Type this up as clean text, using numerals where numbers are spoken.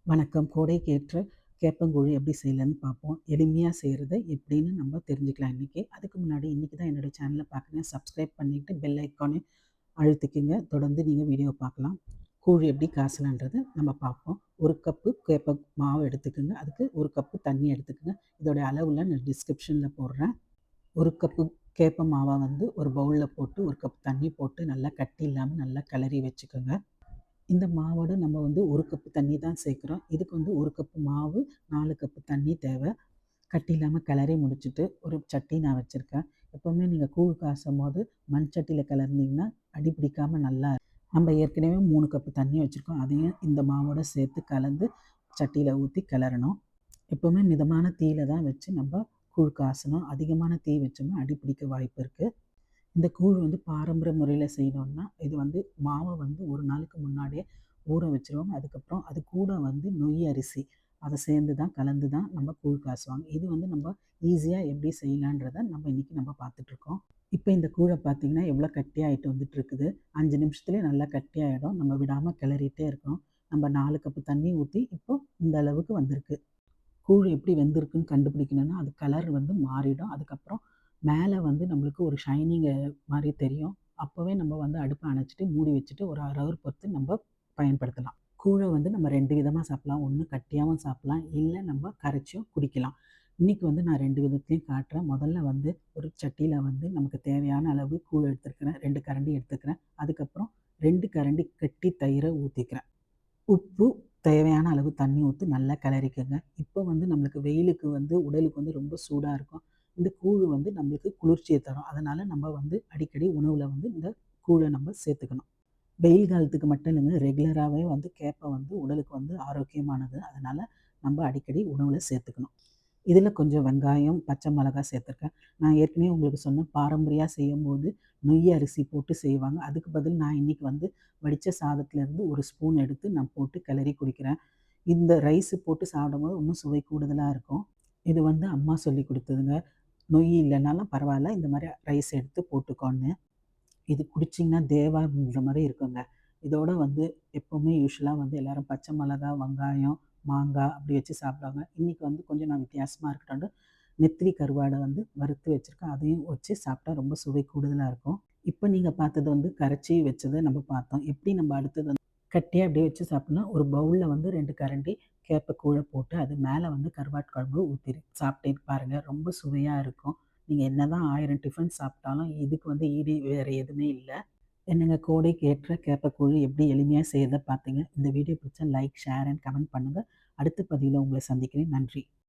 வணக்கம். கோடைக்கேற்ற கேப்பங்கூழ் எப்படி செய்யலான்னு பார்ப்போம். எளிமையா செய்றது எப்படின்னு நம்ம தெரிஞ்சுக்கலாம் இன்னைக்கு. அதுக்கு முன்னாடி இன்னைக்கு தான் என்னோட சேனல பார்க்குறீங்க, சப்ஸ்கிரைப் பண்ணிட்டு பெல் ஐக்கானையும் அழுத்திக்கங்க. தொடர்ந்து நீங்க வீடியோ பார்க்கலாம். கூழ் எப்படி காய்ச்சலான்றத நம்ம பார்ப்போம். 1 கப்பு கேப்ப மாவு எடுத்துக்கங்க. அதுக்கு 1 கப்பு தண்ணி எடுத்துக்கங்க. இதோட அளவுலாம் நான் டிஸ்கிரிப்ஷன்ல போடுறேன். 1 கப்பு கேப்ப மாவ வந்து ஒரு பவுல்ல போட்டு 1 கப் தண்ணி போட்டு நல்லா கட்டி இல்லாம நல்லா கிளறி வச்சுக்கோங்க. இந்த மாவோட நம்ம வந்து 1 கப்பு தண்ணி தான் சேர்க்குறோம். இதுக்கு வந்து 1 கப்பு மாவு, 4 கப்பு தண்ணி தேவை. கட்டி இல்லாம கிளறி முடிச்சுட்டு, ஒரு சட்டி நான் வச்சுருக்கேன். எப்பவுமே நீங்க கூழ் காய்ச்சும்போது மண் சட்டியில கிளறுனீங்கன்னா, அடி பிடிக்காம நல்லா நம்ம ஏற்கனவே 3 கப்பு தண்ணி வச்சுருக்கோம். அதையும் இந்த மாவோட சேர்த்து கலந்து சட்டியில ஊத்தி கிளறணும். எப்பவுமே மிதமான தீயில தான் வச்சு நம்ம கூழ் காய்ச்சணும். அதிகமான தீ வச்சோம்னா அடி பிடிக்க வாய்ப்பு இருக்கு. இந்த கூழ் வந்து பாரம்பரிய முறையில செய்யணும்னா, இது வந்து மாவ வந்து 1 நாளுக்கு முன்னாடியே ஊற வச்சுருவாங்க. அதுக்கப்புறம் அது கூட வந்து நொய் அரிசி அத சேர்ந்து தான் கலந்து தான் நம்ம கூழ் காய்ச்சுவாங்க. இது வந்து நம்ம ஈஸியா எப்படி செய்யலான்றத நம்ம இன்னைக்கு நம்ம பார்த்துட்ருக்கோம். இப்ப இந்த கூழ பார்த்தீங்கன்னா, எவ்வளோ கட்டியாயிட்டு வந்துட்டுருக்குது. 5 நிமிஷத்துலயே நல்லா கட்டியாயிடும். நம்ம விடாம கிளறிட்டே இருக்கணும். நம்ம 4 கப்பு தண்ணி ஊத்தி இப்போ இந்த அளவுக்கு வந்திருக்கு. கூழ் எப்படி வெந்திருக்குன்னு கண்டுபிடிக்கணும்னா, அது கலர் வந்து மாறிடும். அதுக்கப்புறம் மேல வந்து நம்மளுக்கு ஒரு ஷைனிங் மாரி தெரியும். அப்பவே நம்ம வந்து அடுப்ப அணைச்சுட்டு, மூடி வச்சுட்டு ஒரு 1/2 ஹவர் பொறுத்து நம்ம பயன்படுத்தலாம். கூழ வந்து நம்ம 2 விதமா சாப்பிடலாம். ஒண்ணு கட்டியாவும் சாப்பிடலாம். இல்ல நம்ம கரைச்சும் குடிக்கலாம். இன்னைக்கு வந்து நான் 2 விதத்தையும் காட்டுறேன். முதல்ல வந்து ஒரு சட்டியில வந்து நமக்கு தேவையான அளவு கூழ் எடுத்துருக்கிறேன். 2 கரண்டி எடுத்துக்கிறேன். அதுக்கப்புறம் 2 கரண்டி கெட்டி தயிர ஊத்திக்கிறேன். உப்பு, தேவையான அளவு தண்ணி ஊத்தி நல்லா கிளறிக்கங்க. இப்போ வந்து நம்மளுக்கு வெயிலுக்கு வந்து உடலுக்கு வந்து ரொம்ப சூடா இருக்கும். இந்த கூழ் வந்து நம்மளுக்கு குளிர்ச்சிய தரும். அதனால நம்ம வந்து அடிக்கடி உணவுல வந்து இந்த கூழ நம்ம சேர்த்துக்கணும். வெயில் காலத்துக்கு மட்டும் இல்லைங்க, ரெகுலராவே வந்து கேப்ப வந்து உடலுக்கு வந்து ஆரோக்கியமானது. அதனால நம்ம அடிக்கடி உணவுல சேர்த்துக்கணும். இதில கொஞ்சம் வெங்காயம், பச்சை மிளகாய் சேர்த்துருக்கேன். நான் ஏற்கனவே உங்களுக்கு சொன்னேன் பாரம்பரியா செய்யும்போது நொய் அரிசி போட்டு செய்வாங்க. அதுக்கு பதில் நான் இன்னைக்கு வந்து வடிச்ச சாதத்திலேருந்து 1 ஸ்பூன் எடுத்து நான் போட்டு கிளறி குடிக்கிறேன். இந்த ரைஸ் போட்டு சாப்பிடும்போது இன்னும் சுவை கூடுதலா இருக்கும். இது வந்து அம்மா சொல்லிக் குடுத்ததுங்க. நொய் இல்லனாலும் பரவால்ல. இந்த மாரி ரைஸ் எடுத்து போட்டுக்கோன்னு. இது குடிச்சீங்கன்னா தேவாமிர்த மாரி இருக்குங்க. இதோட வந்து எப்பவுமே யூசுவலா வந்து எல்லாரும் பச்சை மிளகா, வெங்காயம், மாங்காய் அப்படி வச்சு சாப்பிடுவாங்க. இன்னைக்கு வந்து கொஞ்சம் நான் வித்தியாசமா இருக்கட்டும்னு நெத்திலி கருவாட வந்து வறுத்து வச்சிருக்கேன். அதையும் வச்சு சாப்பிட்டா ரொம்ப சுவை கூடுதலா இருக்கும். இப்ப நீங்க பார்த்தது வந்து கரைச்சி வச்சத நம்ம பார்த்தோம். எப்படி நம்ம அடுத்தது வந்து கட்டியா அப்படியே வச்சு சாப்பிடணும். ஒரு பவுல்ல வந்து 2 கரண்டி கேப்ப கூழ போட்டு அது மேல வந்து கருவாட்டு குழம்பு ஊத்தி சாப்பிட்டே பாருங்க. ரொம்ப சுவையா இருக்கும். நீங்க என்னதான் 1000 டிஃபன் சாப்பிட்டாலும் இதுக்கு வந்து ஈடு வேற எதுவுமே இல்ல. என்னங்க கோடைக்கு ஏற்ற கேப்பக்கூழ் எப்படி எளிமையா செய்றத பார்த்தீங்க. இந்த வீடியோ பிடிச்சா லைக், ஷேர் அண்ட் கமெண்ட் பண்ணுங்க. அடுத்த பதிவுல உங்கள சந்திக்கிறேன். நன்றி.